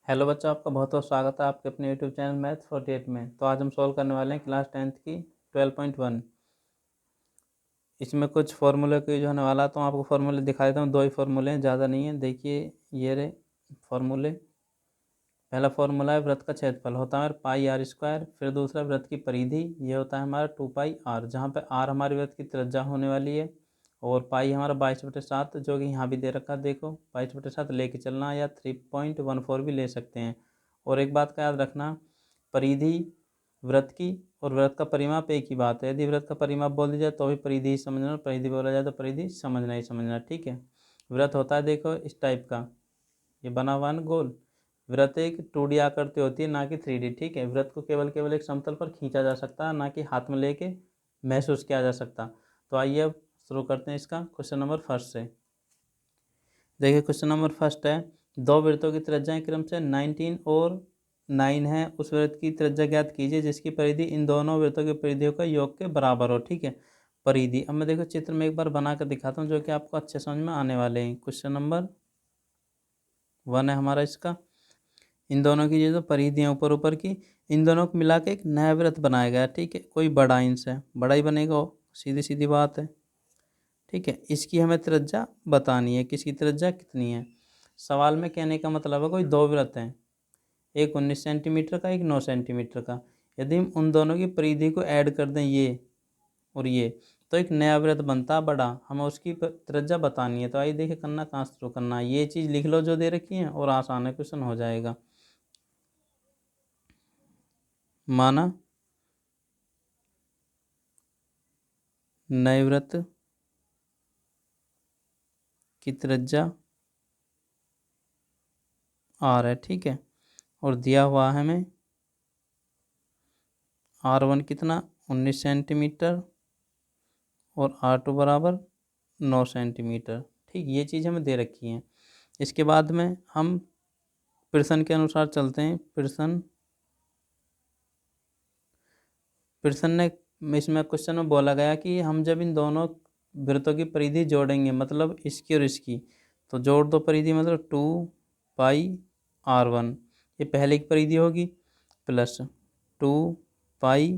Hello बच्चों, आपका बहुत बहुत स्वागत है आपके अपने यूट्यूब चैनल मैथ्स 48 में। तो आज हम सॉल्व करने वाले हैं क्लास 10th की 12.1। इसमें कुछ फार्मूले की जो होने वाला, तो आपको फार्मूले दिखा देता हूँ। दो ही फार्मूले हैं, ज़्यादा नहीं है। देखिए ये रहे फार्मूले। पहला फार्मूला है वृत्त का क्षेत्रफल होता है पाई आर स्क्वायर। फिर दूसरा वृत्त की परिधि, ये होता है हमारा 2 पाई आर, जहाँ पे आर हमारी वृत्त की त्रिज्या होने वाली है और पाई हमारा 22/7, जो कि यहाँ भी दे रखा है। देखो 22/7 लेके चलना, या 3.14 भी ले सकते हैं। और एक बात का याद रखना, परिधि वृत्त की और वृत्त का परिमाप एक ही बात है। यदि वृत्त का परिमाप बोल दिया जाए तो भी परिधि ही समझना, परिधि बोला जाए तो परिधि समझना ही समझना, ठीक है। वृत्त होता है देखो इस टाइप का, ये बना हुआ है गोल। वृत्त एक 2D आकृति होती है, ना कि 3D, ठीक है। वृत्त को केवल केवल एक समतल पर खींचा जा सकता है, ना कि हाथ में लेके महसूस किया जा सकता। तो आइए अब शुरू करते हैं इसका क्वेश्चन नंबर फर्स्ट से। देखिए क्वेश्चन नंबर फर्स्ट है, दो वृत्तों की त्रिज्याएं क्रम से 19 और 9 है। उस वृत्त की त्रिज्या ज्ञात कीजिए जिसकी परिधि इन दोनों वृत्तों की परिधियों का योग के बराबर हो, ठीक है। परिधि, अब मैं देखो चित्र में एक बार बना कर दिखाता हूँ, जो कि आपको अच्छे समझ में आने वाले हैं। क्वेश्चन नंबर 1 है हमारा इसका। इन दोनों की जो परिधियाँ ऊपर ऊपर की, इन दोनों को मिला के एक नया वृत्त बनाया गया, ठीक है। कोई बड़ा इनसे बड़ा ही बनेगा, सीधी सीधी बात है, ठीक है। इसकी हमें त्रिज्या बतानी है, किसकी त्रिज्या कितनी है। सवाल में कहने का मतलब है कोई दो वृत्त हैं, एक 19 सेंटीमीटर का, एक 9 सेंटीमीटर का। यदि हम उन दोनों की परिधि को ऐड कर दें, ये और ये, तो एक नया वृत्त बनता बड़ा। हमें उसकी त्रिज्या बतानी है। तो आइए देखिए करना कहाँ शुरू करना है। ये चीज़ लिख लो जो दे रखी है, और आसान है, क्वेश्चन हो जाएगा। माना नए वृत्त की त्रिज्या आर है, ठीक है। और दिया हुआ है हमें R1 कितना 19 सेंटीमीटर और R2 बराबर 9 सेंटीमीटर, ठीक। ये चीज़ हमें दे रखी है। इसके बाद में हम प्रश्न के अनुसार चलते हैं। प्रश्न ने इसमें क्वेश्चन में बोला गया कि हम जब इन दोनों वृत्तों की परिधि जोड़ेंगे, मतलब इसकी और इसकी, तो जोड़ दो परिधि, मतलब 2 पाई R1, ये पहले की परिधि होगी, प्लस 2 पाई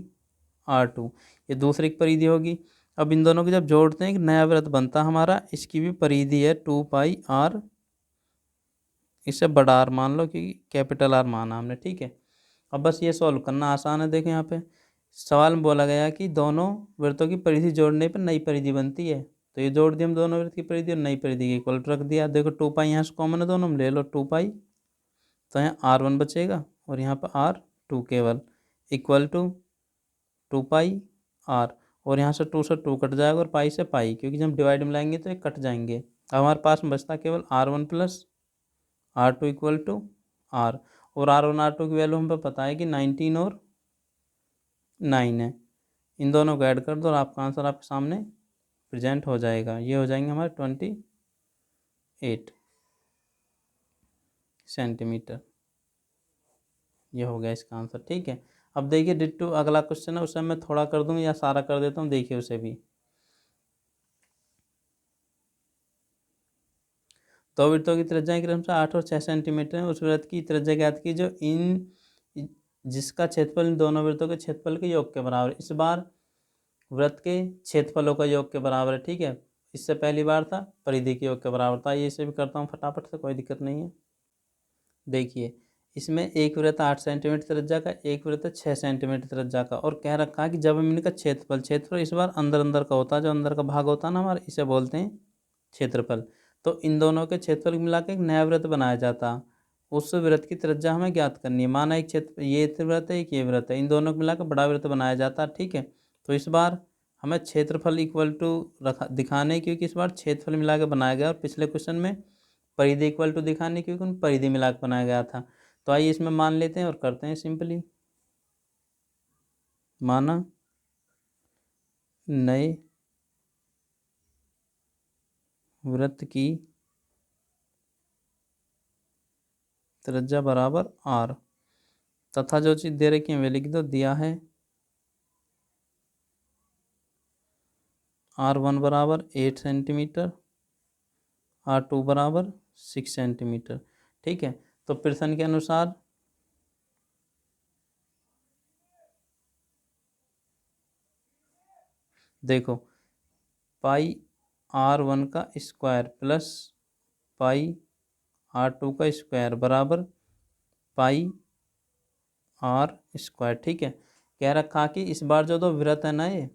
R2, ये दूसरी की परिधि होगी। अब इन दोनों को जब जोड़ते हैं एक नया वृत्त बनता हमारा, इसकी भी परिधि है 2 पाई R, इससे बड़ा आर मान लो क्योंकि कैपिटल आर माना हमने, ठीक है। अब बस ये सॉल्व करना आसान है। देखें यहाँ पे सवाल में बोला गया कि दोनों वृत्तों की परिधि जोड़ने पर नई परिधि बनती है। तो ये जोड़ दिया हम दोनों वृत्त की परिधि और नई परिधि के इक्वल रख दिया। देखो 2 पाई यहाँ से कॉमन है, दोनों में ले लो 2 पाई, तो यहाँ R1 बचेगा और यहाँ पर R2 केवल, इक्वल टू 2 पाई R, और यहाँ से 2 से 2 कट जाएगा और पाई से पाई, क्योंकि जब डिवाइड में लाएंगे तो ये कट जाएंगे। अब हमारे पास में बचता केवल R1 plus R2 equal to R, और R1 R2 की वैल्यू हमें पता है कि 19 और 9 है। इन दोनों को ऐड कर दो और आपका आंसर आपके सामने प्रेजेंट हो जाएगा। ये हो जाएंगे हमारे 28 सेंटीमीटर। ये हो गया इसका आंसर, ठीक है। अब देखिए डिट्टो अगला क्वेश्चन है, उसे मैं थोड़ा कर दूँ या सारा कर देता हूँ, देखिए उसे भी। दो वृत्तों की त्रिज्या क्रमशः 8 और 6 सेंटीमीटर है। उस वृत्त की त्रिज्या ज्ञात की जो जिसका क्षेत्रफल इन दोनों वृत्तों के क्षेत्रफल के योग के बराबर। इस बार वृत्त के क्षेत्रफलों का योग के बराबर है, ठीक है। इससे पहली बार था परिधि के योग के बराबर था। ये इसे भी करता हूँ फटाफट से, कोई दिक्कत नहीं है। देखिए इसमें एक वृत्त 8 सेंटीमीटर त्रिज्या का, एक वृत्त 6 सेंटीमीटर त्रिज्या का, और कह रखा है कि जब हम इनका क्षेत्रफल इस बार अंदर अंदर का होता है, जो अंदर का भाग होता है ना हमारा, इसे बोलते हैं क्षेत्रफल। तो इन दोनों के क्षेत्रफल मिला के एक नया वृत्त बनाया जाता। उस वृत्त की त्रिज्या हमें ज्ञात करनी है। माना एक क्षेत्र, ये वृत्त है, एक ये वृत्त है, इन दोनों को मिलाकर बड़ा वृत्त बनाया जाता, ठीक है। तो इस बार हमें क्षेत्रफल इक्वल टू रखा दिखाने, क्योंकि इस बार क्षेत्रफल मिला के बनाया गया, और पिछले क्वेश्चन में परिधि इक्वल टू दिखाने, क्योंकि उन परिधि मिला के बनाया गया था। तो आइए इसमें मान लेते हैं और करते हैं सिंपली। माना नए वृत्त की त्रिज्या बराबर R, तथा जो चीज़ दे रखी है वे लिख दो। दिया है R1 बराबर 8 सेंटीमीटर, R2 बराबर 6 सेंटीमीटर, ठीक है। तो पियर्सन के अनुसार देखो पाई R1 का स्क्वायर प्लस पाई R2 का स्क्वायर बराबर पाई आर स्क्वायर। ठीक है, कह रखा कि इस बार जो दो वृत्त है ना, ये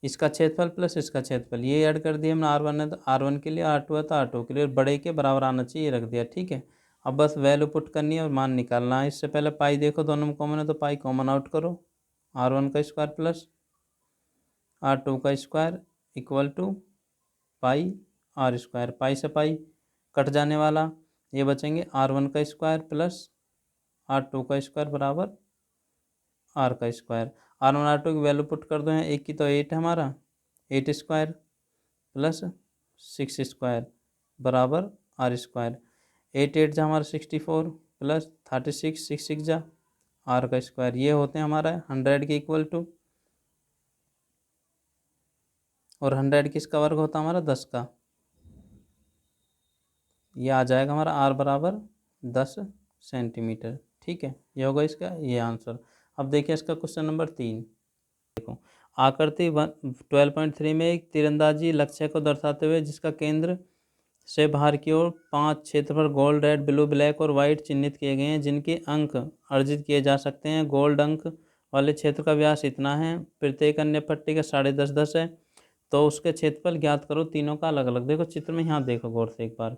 इसका क्षेत्रफल प्लस इसका क्षेत्रफल, ये ऐड कर दिया हमने। R1 है तो R1 के लिए, R2 है तो R2 के लिए, बड़े के बराबर आना चाहिए, रख दिया। ठीक है, अब बस वैल्यू पुट करनी है और मान निकालना है। इससे पहले पाई देखो दोनों में कॉमन है तो पाई कॉमन आउट करो। R1 का स्क्वायर प्लस R2 का square equal to pi r square. Pi से पाई कट जाने वाला, ये बचेंगे R1 का स्क्वायर प्लस R2 का स्क्वायर बराबर आर का स्क्वायर। R1 R2 की वैल्यू पुट कर दो हैं, एक की तो 8 है हमारा, 8 स्क्वायर प्लस 6 स्क्वायर बराबर आर स्क्वायर। 8 8 जा हमारा 64 प्लस 36 6 6 जा आर का स्क्वायर। ये होते हैं हमारा 100 के इक्वल टू, और 100 किसका वर्ग होता है हमारा 10 का। ये आ जाएगा हमारा आर बराबर 10 सेंटीमीटर। ठीक है, ये होगा इसका ये आंसर। अब देखिए इसका क्वेश्चन नंबर 3। देखो आकृति 12.3 में एक तीरंदाजी लक्ष्य को दर्शाते हुए जिसका केंद्र से बाहर की ओर 5 क्षेत्रफल गोल्ड, रेड, ब्लू, ब्लैक और वाइट चिन्हित किए गए हैं, जिनके अंक अर्जित किए जा सकते हैं। गोल्ड अंक वाले क्षेत्र का व्यास इतना है, प्रत्येक अन्य पट्टी का 10.5 है, तो उसके क्षेत्रफल ज्ञात करो। तीनों का अलग अलग। देखो चित्र में यहाँ देखो गौर से एक बार,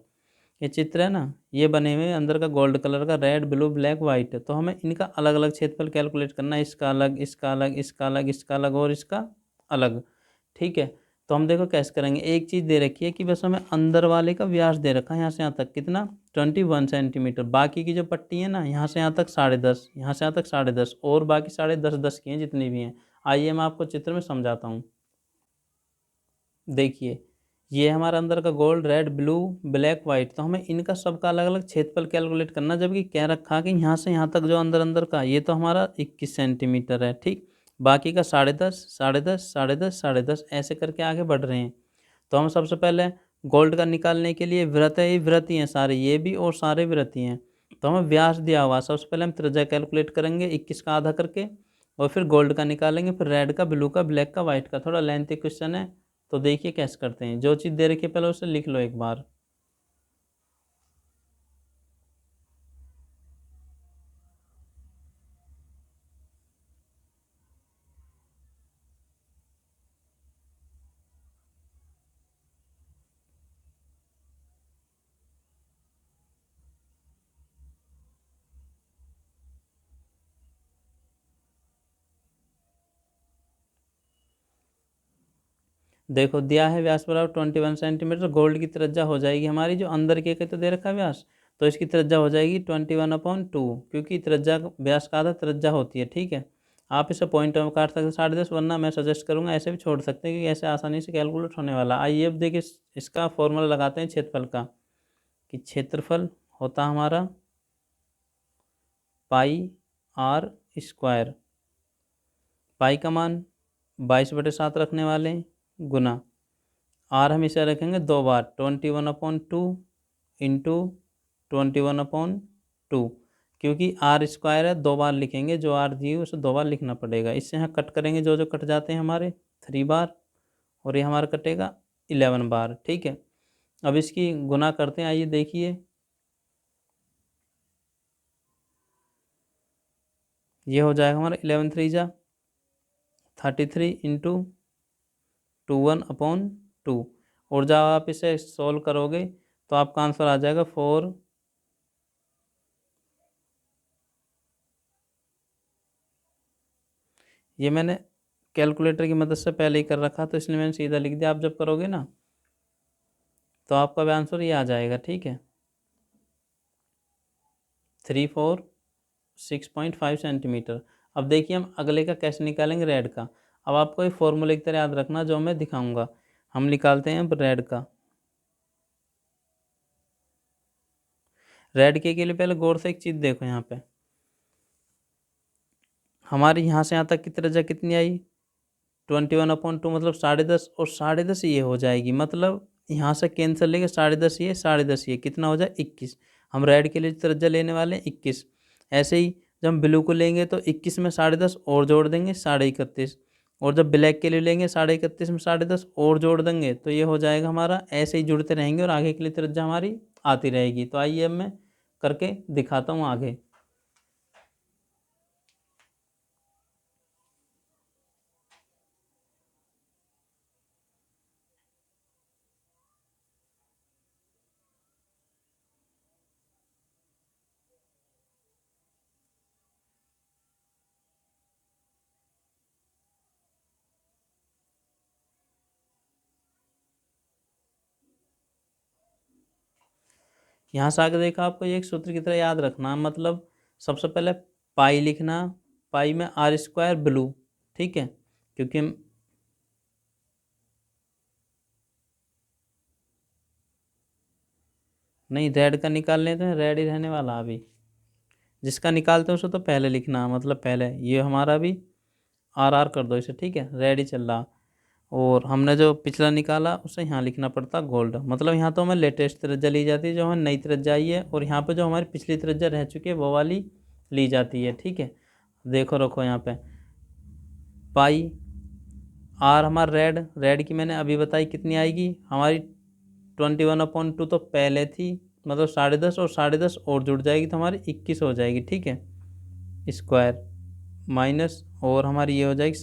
ये चित्र है ना, ये बने हुए अंदर का गोल्ड कलर का, रेड, ब्लू, ब्लैक, वाइट है, तो हमें इनका अलग अलग क्षेत्रफल कैलकुलेट करना है। इसका अलग, इसका अलग, इसका अलग, इसका अलग और इसका अलग। ठीक है, तो हम देखो कैसे करेंगे। एक चीज़ दे रखी है कि बस हमें अंदर वाले का व्यास दे रखा है, यहाँ से यहाँ तक कितना 21 सेंटीमीटर। बाकी की जो पट्टी है ना, यहाँ से यहाँ तक 10.5, यहाँ से यहाँ तक 10.5, और बाकी 10.5 की हैं जितनी भी हैं। आइए मैं आपको चित्र में समझाता हूँ। देखिए ये हमारा अंदर का gold, red, blue, black, white, तो हमें इनका सबका अलग अलग क्षेत्रफल कैलकुलेट करना। जबकि कह रखा कि यहाँ से यहाँ तक जो अंदर अंदर का, ये तो हमारा 21 सेंटीमीटर है। ठीक, बाकी का 10.5, 10.5, 10.5, 10.5 ऐसे करके आगे बढ़ रहे हैं। तो हम सबसे पहले गोल्ड का निकालने के लिए, वृत्त है, ये वृत्त ही हैं सारे, ये भी और सारे वृत्त ही हैं, तो हमें व्यास दिया हुआ। सबसे पहले हम त्रिज्या कैलकुलेट करेंगे 21 का आधा करके, और फिर गोल्ड का निकालेंगे, फिर रेड का, ब्लू का, ब्लैक का, वाइट का। थोड़ा लेंथी क्वेश्चन है, तो देखिए कैसे करते हैं। जो चीज़ दे रखी है पहले उसे लिख लो एक बार। देखो दिया है व्यास बराबर 21 सेंटीमीटर। गोल्ड की त्रिज्या हो जाएगी हमारी, जो अंदर के तो दे रखा है व्यास, तो इसकी त्रिज्या हो जाएगी 21/2, क्योंकि त्रिज्या व्यास का आधा त्रिज्या होती है। ठीक है, आप इसे पॉइंट में काट सकते हैं 10.5, वरना मैं सजेस्ट करूंगा ऐसे भी छोड़ सकते हैं, क्योंकि ऐसे आसानी से कैलकुलेट होने वाला। आइए अब देखिए इसका फॉर्मूला लगाते हैं क्षेत्रफल का, कि क्षेत्रफल होता हमारा पाई आर स्क्वायर। पाई का मान 22/7 रखने वाले हैं, गुना आर हम इसे रखेंगे 2 बार, 21/2 इंटू 21/2, क्योंकि आर स्क्वायर है 2 बार लिखेंगे, जो आर दी उसे 2 बार लिखना पड़ेगा। इससे यहाँ कट करेंगे, जो जो कट जाते हैं हमारे 3 बार, और ये हमारा कटेगा 11 बार। ठीक है, अब इसकी गुना करते हैं। आइए देखिए, ये हो जाएगा हमारा 11 3 जा 33 इंटू 21/2, और जब आप इसे सॉल्व करोगे तो आपका आंसर आ जाएगा 4। ये मैंने कैलकुलेटर की मदद से पहले ही कर रखा, तो इसलिए मैंने सीधा लिख दिया। आप जब करोगे ना तो आपका भी आंसर ये आ जाएगा। ठीक है, 346.5 सेंटीमीटर। अब देखिए हम अगले का कैसे निकालेंगे, रेड का। अब आपको एक फॉर्मूले की तरह याद रखना जो मैं दिखाऊंगा। हम निकालते हैं अब रेड का। रेड के लिए पहले गौर से एक चीज़ देखो, यहाँ पे हमारे यहाँ से यहाँ तक की त्रिज्या कितनी आई 21/2, मतलब 10.5, और 10.5 ये हो जाएगी, मतलब यहाँ से कैंसिल लेके 10.5 ये 10.5 ये कितना हो जाए 21। हम रेड के लिए त्रिज्या लेने वाले हैं 21। ऐसे ही जब हम ब्लू को लेंगे तो 21 में 10.5 और जोड़ देंगे 31.5, और जब ब्लैक के लिए लेंगे 31.5 में 10.5 और जोड़ देंगे तो ये हो जाएगा हमारा। ऐसे ही जुड़ते रहेंगे और आगे के लिए त्रिज्या हमारी आती रहेगी। तो आइए अब मैं करके दिखाता हूँ आगे। यहाँ से आगे देखा, आपको ये एक सूत्र की तरह याद रखना, मतलब सबसे पहले पाई लिखना, पाई में r² ब्लू, ठीक है, क्योंकि नहीं रेड का निकाल लेते हैं, रेड ही रहने वाला अभी। जिसका निकालते हैं उसको तो पहले लिखना, मतलब पहले ये हमारा भी आर कर दो इसे, ठीक है, रेड ही चल रहा। और हमने जो पिछला निकाला उसे यहाँ लिखना पड़ता गोल्ड, मतलब यहाँ तो हमें लेटेस्ट त्रिज्या ली जाती है, जो हमें नई त्रिज्या आई है, और यहाँ पे जो हमारी पिछली त्रिज्या रह चुकी है वो वाली ली जाती है, ठीक है। देखो रखो यहाँ पे पाई आर हमारा रेड की मैंने अभी बताई कितनी आएगी हमारी 21/2 तो पहले थी, मतलब 10.5 और 10.5 और जुड़ जाएगी तो हमारी 21 हो जाएगी, ठीक है, स्क्वायर माइनस, और हमारी ये हो जाएगी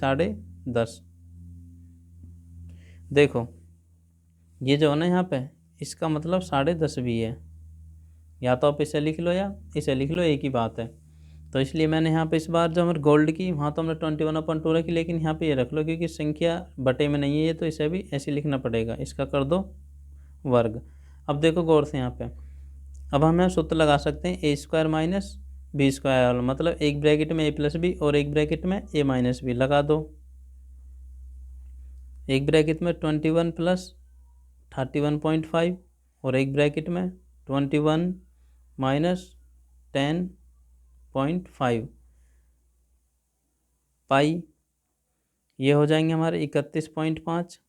10.5। देखो ये जो है ना यहाँ पे, इसका मतलब 10.5 भी है, या तो आप इसे लिख लो या इसे लिख लो, एक ही बात है। तो इसलिए मैंने यहाँ पे इस बार जो हमारे गोल्ड की, वहाँ तो हमने 21/2 रखी, लेकिन यहाँ पे ये रख लो क्योंकि संख्या बटे में नहीं है ये, तो इसे भी ऐसे लिखना पड़ेगा, इसका कर दो वर्ग। अब देखो गौर से यहाँ पे, अब हम यहाँ सूत्र लगा सकते हैं a² माइनस b² वाला, मतलब एक ब्रैकेट में a+ b और एक ब्रैकेट में a - b लगा दो। एक ब्रैकेट में 21 + 31.5 और एक ब्रैकेट में 21 - 10.5 पाई, ये हो जाएंगे हमारे 31.5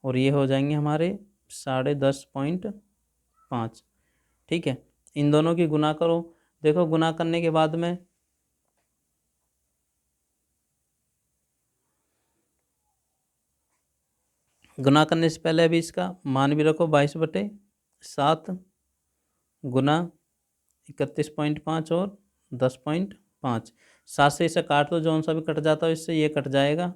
और ये हो जाएंगे हमारे 10.5, ठीक है। इन दोनों की गुना करो। देखो गुना करने के बाद में गुना करने से पहले अभी इसका मान भी रखो, 22/7 गुना 31.5 और 10.5, 7 से इसे काट दो, जौन सा भी कट जाता है इससे ये कट जाएगा,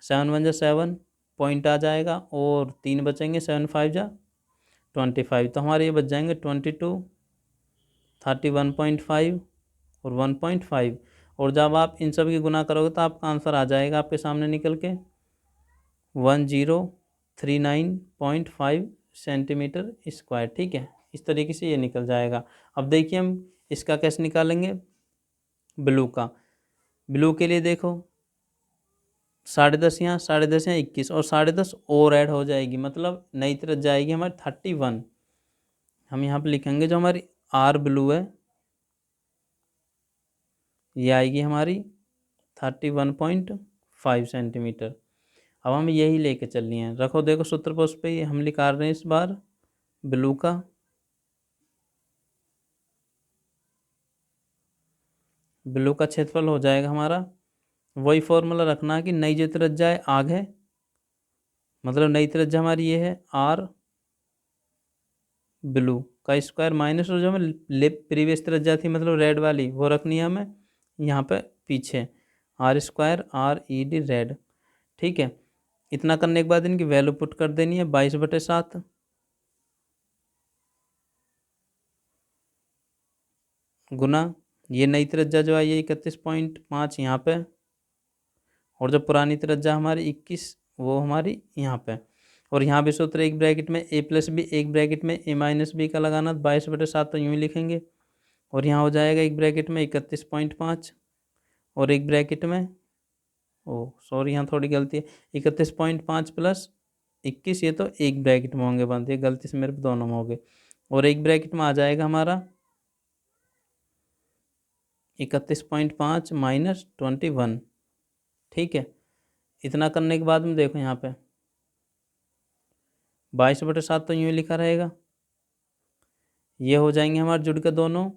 7 × 1 = 7 पॉइंट आ जाएगा, और 3 बचेंगे, 7 × 5 = 25, तो हमारे ये बच जाएंगे 22, 31.5 और 1.5। और जब आप इन सब की गुना करोगे तो आपका आंसर आ जाएगा आपके सामने निकल के 1039.5 सेंटीमीटर स्क्वायर, ठीक है। इस तरीके से ये निकल जाएगा। अब देखिए हम इसका कैसे निकालेंगे ब्लू का। ब्लू के लिए देखो 10.5 यहाँ, 10.5 यहाँ 21, और 10.5 और ऐड हो जाएगी, मतलब नई तरफ जाएगी हमारी 31। हम यहाँ पे लिखेंगे जो हमारी आर ब्लू है ये आएगी हमारी 31.5 सेंटीमीटर। अब हम यही लेके चल रहे हैं, रखो देखो सूत्र पर, उस पर हम निकाल रहे हैं इस बार ब्लू का। ब्लू का क्षेत्रफल हो जाएगा हमारा, वही फॉर्मूला रखना है कि नई जो त्रिज्या है आग है, मतलब नई त्रिज्या हमारी ये है आर ब्लू का स्क्वायर माइनस, और जो हमें प्रीवियस त्रिज्या थी मतलब रेड वाली वो रखनी है हमें यहाँ पे पीछे, r² RED रेड, ठीक है। इतना करने के बाद इनकी वैल्यू पुट कर देनी है, 22/7 गुना ये नई त्रिज्या जो आई है 31.5 यहाँ पे, और जो पुरानी त्रिज्या हमारी 21 वो हमारी यहाँ पे, और यहाँ भी सूत्र एक ब्रैकेट में a+ b एक ब्रैकेट में a - b का लगाना, 22/7 तो यूँ ही लिखेंगे, और यहाँ हो जाएगा एक ब्रैकेट में 31.5 और एक ब्रैकेट में, ओ सॉरी यहाँ थोड़ी गलती है, 31.5 + 21, ये तो एक ब्रैकेट में होंगे बंद, ये गलती से मेरे दोनों में हो गए, और एक ब्रैकेट में आ जाएगा हमारा 31.5 - 21, ठीक है। इतना करने के बाद में देखो यहाँ पे 22/7 तो यूँ ही लिखा रहेगा, ये हो जाएंगे हमारे जुड़ के दोनों।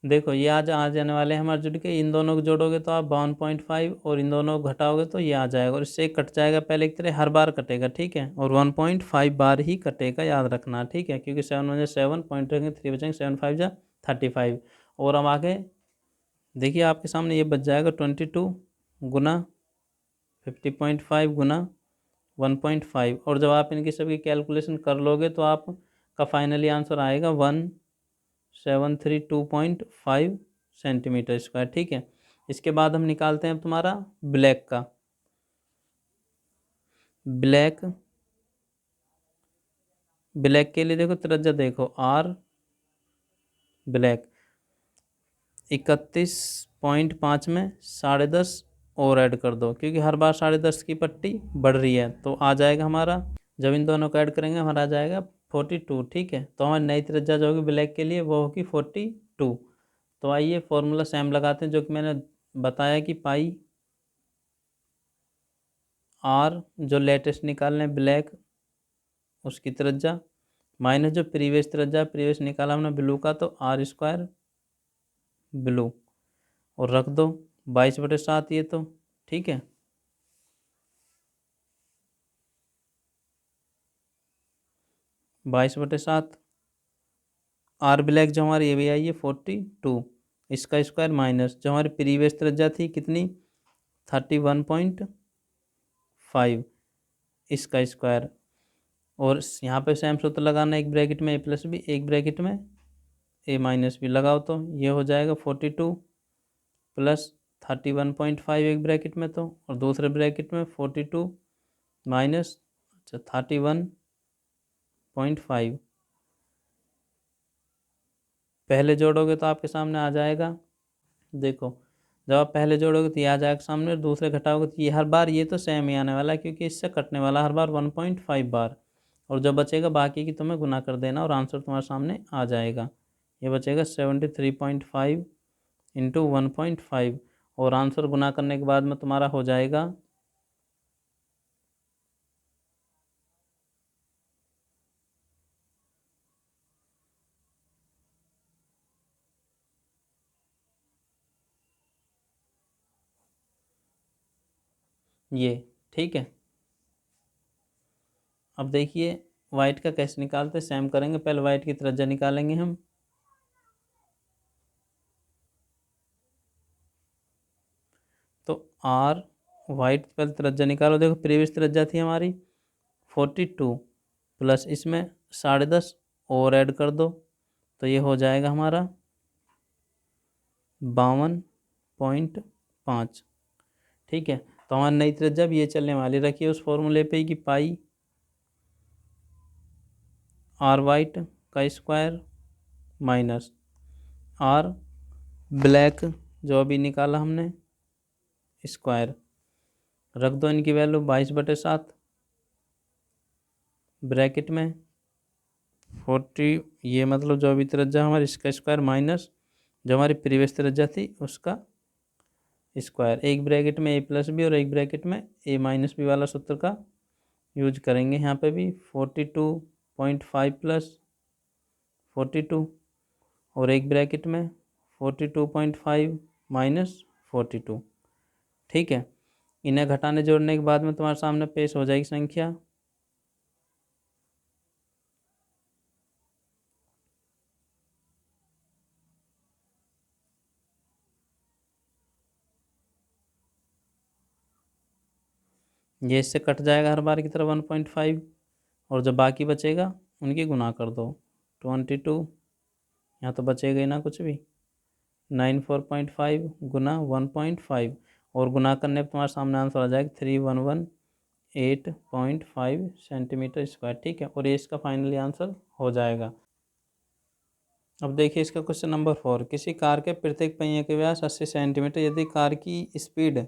देखो ये आज आ जाने वाले हैं हमारे जुड़ के। इन दोनों को जोड़ोगे तो आप 1.5 और इन दोनों को घटाओगे तो ये आ जाएगा, और इससे कट जाएगा पहले की तरह, हर बार कटेगा, ठीक है। और 1.5 बार ही कटेगा, याद रखना, ठीक है, क्योंकि 7 बजे 7 पॉइंट रखेंगे, 3 बचेंगे, 7 5 जा 35। और अब आगे देखिए आपके सामने ये बच जाएगा 22 गुना 50.5 गुना 1.5। और जब आप इनकी सबकी कैलकुलेशन कर लोगे तो आपका फाइनली आंसर आएगा 1732.5 सेंटीमीटर स्क्वायर, ठीक है। इसके बाद हम निकालते हैं अब तुम्हारा ब्लैक का। ब्लैक के लिए देखो त्रिज्या, देखो आर ब्लैक 31.5 में 10.5 और ऐड कर दो, क्योंकि हर बार 10.5 की पट्टी बढ़ रही है, तो आ जाएगा हमारा, जब इन दोनों को ऐड करेंगे हमारा आ जाएगा 42, ठीक है। तो हमारी नई त्रिज्या जो होगी ब्लैक के लिए वो होगी 42। तो आइए फॉर्मूला सेम लगाते हैं जो कि मैंने बताया कि पाई आर जो लेटेस्ट निकालने ब्लैक उसकी त्रिज्या माइनस जो प्रीवियस त्रिज्या, प्रीवियस निकाला हमने ब्लू का, तो आर स्क्वायर ब्लू, और रख दो 22/7 ये तो, ठीक है। 22/7 आर ब्लैक जो हमारी ये भी आई है 42, इसका स्क्वायर माइनस जो हमारी प्रीवियस त्रिज्या थी कितनी 31.5, इसका स्क्वायर। और यहाँ पे सेम सूत्र लगाना, एक ब्रैकेट में ए प्लस बी, एक ब्रैकेट में ए माइनस बी लगाओ, तो ये हो जाएगा 42 प्लस 31.5 एक ब्रैकेट में, तो और दूसरे ब्रैकेट में 42 माइनस 31.5। पहले जोड़ोगे तो आपके सामने आ जाएगा, देखो जब आप पहले जोड़ोगे तो ये आ जाएगा सामने, और दूसरे घटाओगे तो ये हर बार ये तो सेम ही आने वाला है, क्योंकि इससे कटने वाला हर बार 1.5 बार, और जो बचेगा बाकी की तुम्हें गुना कर देना और आंसर तुम्हारे सामने आ जाएगा। ये बचेगा 73.5 इंटू 1.5, और आंसर गुना करने के बाद में तुम्हारा हो जाएगा ये, ठीक है। अब देखिए वाइट का कैसे निकालते, सेम करेंगे, पहले वाइट की त्रिज्या निकालेंगे हम। तो आर वाइट पहले त्रिज्या निकालो, देखो प्रीवियस त्रिज्या थी हमारी 42 प्लस इसमें 10.5 और ऐड कर दो, तो ये हो जाएगा हमारा 52.5, ठीक है। तो हमारी नई त्रिज्या भी ये चलने वाली, रखिए उस फॉर्मूले पे कि पाई आर वाइट का स्क्वायर माइनस आर ब्लैक जो अभी निकाला हमने स्क्वायर, रख दो इनकी वैल्यू 22/7 ब्रैकेट में 40, ये मतलब जो अभी त्रिज्या हमारी इसका स्क्वायर माइनस जो हमारी प्रीवियस त्रिज्या थी उसका स्क्वायर, एक ब्रैकेट में ए प्लस बी और एक ब्रैकेट में ए माइनस बी वाला सूत्र का यूज करेंगे यहाँ पे भी। 42.5 प्लस 42 और एक ब्रैकेट में 42.5 माइनस 42, ठीक है। इन्हें घटाने जोड़ने के बाद में तुम्हारे सामने पेश हो जाएगी संख्या ये, इससे कट जाएगा हर बार की तरह 1.5, और जब बाकी बचेगा उनकी गुना कर दो 22, यहाँ तो बचेगा ही ना कुछ भी, 94.5 गुना 1.5, और गुना करने पर तुम्हारे सामने आंसर आ जाएगा 3118.5 सेंटीमीटर स्क्वायर, ठीक है। और ये इसका फाइनली आंसर हो जाएगा। अब देखिए इसका क्वेश्चन नंबर 4, किसी कार के प्रत्येक पहिए के व्यास 80 सेंटीमीटर, यदि कार की स्पीड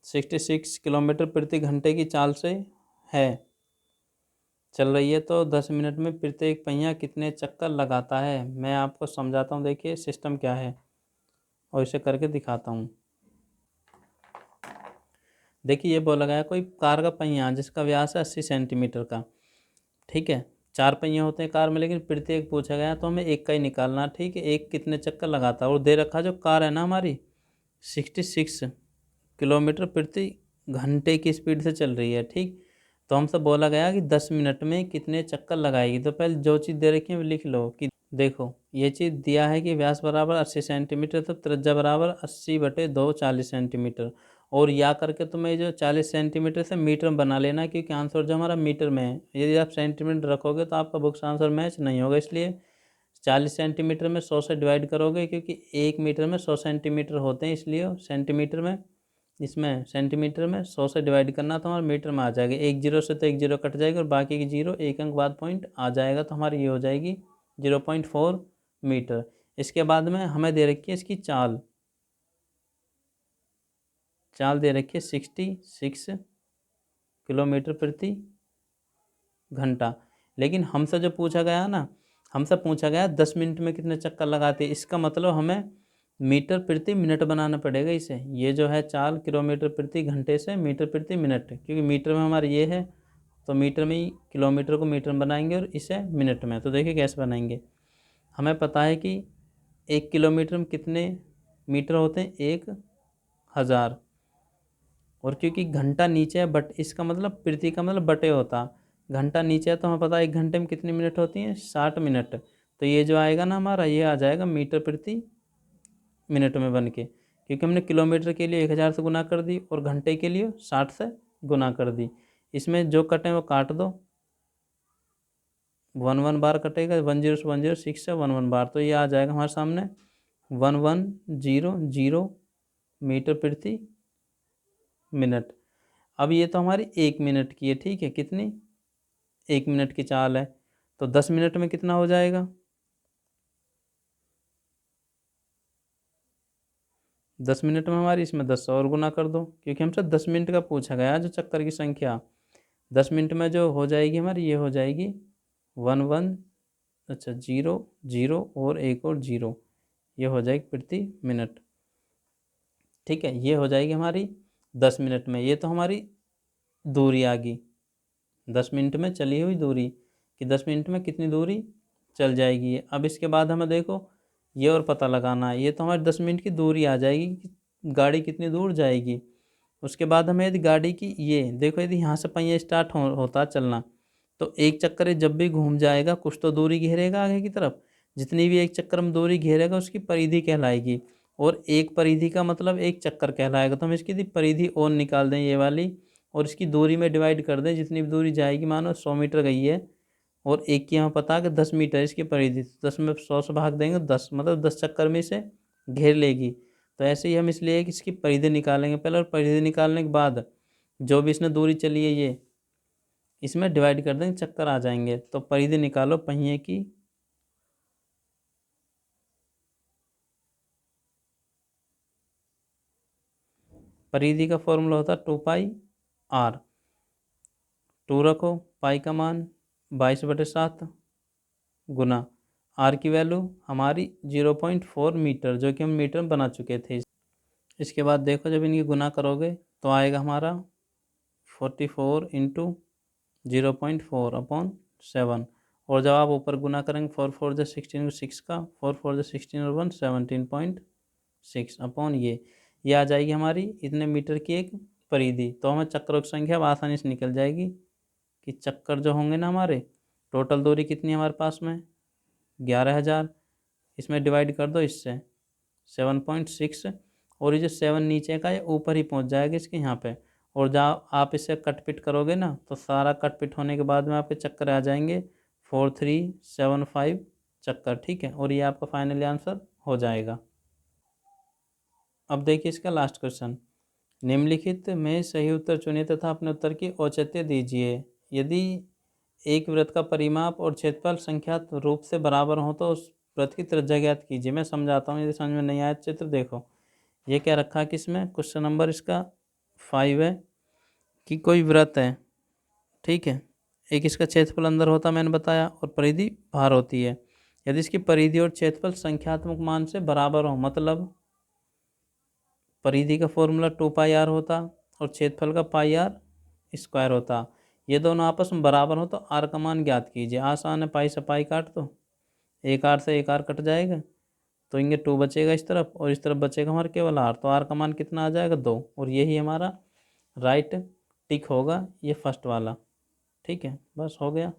66 किलोमीटर प्रति घंटे की चाल से है, चल रही है तो 10 मिनट में प्रत्येक पहिया कितने चक्कर लगाता है। मैं आपको समझाता हूँ, देखिए सिस्टम क्या है और इसे करके दिखाता हूँ। देखिए ये बोला गया कोई कार का पहिया जिसका व्यास है 80 सेंटीमीटर का, ठीक है। 4 पहिए होते हैं कार में, लेकिन प्रत्येक पूछा गया तो हमें एक का ही निकालना, ठीक है। एक कितने चक्कर लगाता है और दे रखा जो कार है ना हमारी 66 किलोमीटर प्रति घंटे की स्पीड से चल रही है, ठीक। तो हमसे बोला गया कि 10 मिनट में कितने चक्कर लगाएगी। तो पहले जो चीज़ दे रखी है वो लिख लो कि देखो ये चीज़ दिया है कि व्यास बराबर 80 सेंटीमीटर, तो त्रिज्या बराबर 80/2 40 सेंटीमीटर। और या करके तुम्हें जो 40 सेंटीमीटर से मीटर में बना लेना, क्योंकि आंसर जो हमारा मीटर में है। यदि आप सेंटीमीटर रखोगे तो आपका बुक्स आंसर मैच नहीं होगा, इसलिए 40 सेंटीमीटर में 100 से डिवाइड करोगे, क्योंकि 1 मीटर में 100 सेंटीमीटर होते हैं, इसलिए सेंटीमीटर में, इसमें सेंटीमीटर में 100 से डिवाइड करना तो हमारा मीटर में आ जाएगा। एक जीरो से तो एक जीरो कट जाएगा और बाकी की जीरो एक अंक बाद पॉइंट आ जाएगा, तो हमारी ये हो जाएगी 0.4 मीटर। इसके बाद में हमें दे रखी है इसकी चाल दे रखी है 66 किलोमीटर प्रति घंटा। लेकिन हमसे जो पूछा गया ना, हमसे पूछा गया 10 मिनट में कितने चक्कर लगाते हैं। इसका मतलब हमें मीटर प्रति मिनट बनाना पड़ेगा इसे। ये जो है चाल किलोमीटर प्रति घंटे से मीटर प्रति मिनट, क्योंकि मीटर में हमारा ये है तो मीटर में ही किलोमीटर को मीटर में बनाएंगे और इसे मिनट में। तो देखिए कैसे बनाएंगे। हमें पता है कि 1 किलोमीटर में कितने मीटर होते हैं, 1000। और क्योंकि घंटा नीचे है बट इसका मतलब प्रति का मतलब बटे होता, घंटा नीचे है तो हमें पता है 1 घंटे में कितनी मिनट होती हैं, 60 मिनट। तो ये जो आएगा ना हमारा, ये आ जाएगा मीटर प्रति मिनट में बन के, क्योंकि हमने किलोमीटर के लिए 1000 से गुना कर दी और घंटे के लिए 60 से गुना कर दी। इसमें जो कटें वो काट दो, 1 बार कटेगा, 10 से 10 6 से 1 बार, तो ये आ जाएगा हमारे सामने 1100 मीटर प्रति मिनट। अब ये तो हमारी 1 मिनट की है, ठीक है। कितनी, 1 मिनट की चाल है, तो 10 मिनट में कितना हो जाएगा, 10 मिनट में हमारी इसमें 10 और गुना कर दो, क्योंकि हमसे 10 मिनट का पूछा गया जो चक्कर की संख्या। 10 मिनट में जो हो जाएगी हमारी, ये हो जाएगी 11, अच्छा 0 0 और एक और 0, ये हो जाएगी प्रति मिनट, ठीक है। ये हो जाएगी हमारी 10 मिनट में। ये तो हमारी दूरी आ गई 10 मिनट में चली हुई दूरी, कि 10 मिनट में कितनी दूरी चल जाएगी। अब इसके बाद हमें देखो ये और पता लगाना है। ये तो हमारी 10 मिनट की दूरी आ जाएगी कि गाड़ी कितनी दूर जाएगी। उसके बाद हमें यदि गाड़ी की, ये देखो यदि यहाँ से पहिया स्टार्ट होता चलना, तो एक चक्कर ये जब भी घूम जाएगा कुछ तो दूरी घेरेगा आगे की तरफ। जितनी भी एक चक्कर में दूरी घेरेगा उसकी परिधि कहलाएगी, और एक परिधि का मतलब एक चक्कर कहलाएगा। तो हम इसकी परिधि और निकाल दें ये वाली, और इसकी दूरी में डिवाइड कर दें। जितनी भी दूरी जाएगी, मानो 100 मीटर गई है और एक की हमें पता है कि 10 मीटर इसकी परिधि, 10 में 100 से भाग देंगे 10, मतलब 10 चक्कर में इसे घेर लेगी। तो ऐसे ही हम इसलिए कि इसकी परिधि निकालेंगे पहले, और परिधि निकालने के बाद जो भी इसने दूरी चली है ये इसमें डिवाइड कर देंगे, चक्कर आ जाएंगे। तो परिधि निकालो पहिए की, परिधि का फॉर्मूला होता है 2πr। 2 रखो, पाई का मान 22/7 गुना आर की वैल्यू हमारी 0.4 मीटर, जो कि हम मीटर में बना चुके थे। इसके बाद देखो जब इनकी गुना करोगे तो आएगा हमारा 44 इंटू 0.4/7। और जब आप ऊपर गुना करेंगे 4 4 जो 16 6 का, 4 4 जो 16 और 1 17.6 अपॉन ये आ जाएगी हमारी इतने मीटर की एक परिधि। तो हमें चक्रों की संख्या अब आसानी से निकल जाएगी कि चक्कर जो होंगे ना हमारे, टोटल दूरी कितनी है हमारे पास में 11,000। इसमें डिवाइड कर दो इससे 7.6, और ये जो 7 नीचे का है ऊपर ही पहुंच जाएगा इसके यहाँ पे। और जब आप इसे कट पिट करोगे ना तो सारा कट पिट होने के बाद में आपके चक्कर आ जाएंगे 4375 चक्कर, ठीक है। और ये आपका फाइनली आंसर हो जाएगा। अब देखिए इसका लास्ट क्वेश्चन, निम्नलिखित में सही उत्तर चुनिए तथा अपने उत्तर की औचित्य दीजिए। यदि एक वृत्त का परिमाप और क्षेत्रफल संख्यात रूप से बराबर हो तो उस वृत्त की त्रिज्या ज्ञात कीजिए। मैं समझाता हूँ, यदि समझ में नहीं आया चित्र देखो। ये क्या रखा है कि इसमें क्वेश्चन नंबर इसका 5 है कि कोई वृत्त है, ठीक है, एक इसका क्षेत्रफल अंदर होता मैंने बताया, और परिधि बाहर होती है। यदि इसकी परिधि और क्षेत्रफल संख्यात्मक मान से बराबर हो, मतलब परिधि का फॉर्मूला 2πr होता और क्षेत्रफल का πr² होता, ये दोनों आपस में बराबर हो तो r का मान ज्ञात कीजिए। आसान है, पाई से पाई काट दो, एक r से एक r कट जाएगा, तो इनके 2 बचेगा इस तरफ और इस तरफ बचेगा हमारा केवल r, तो r का मान कितना आ जाएगा 2, और यही हमारा राइट टिक होगा, ये फर्स्ट वाला। ठीक है, बस हो गया।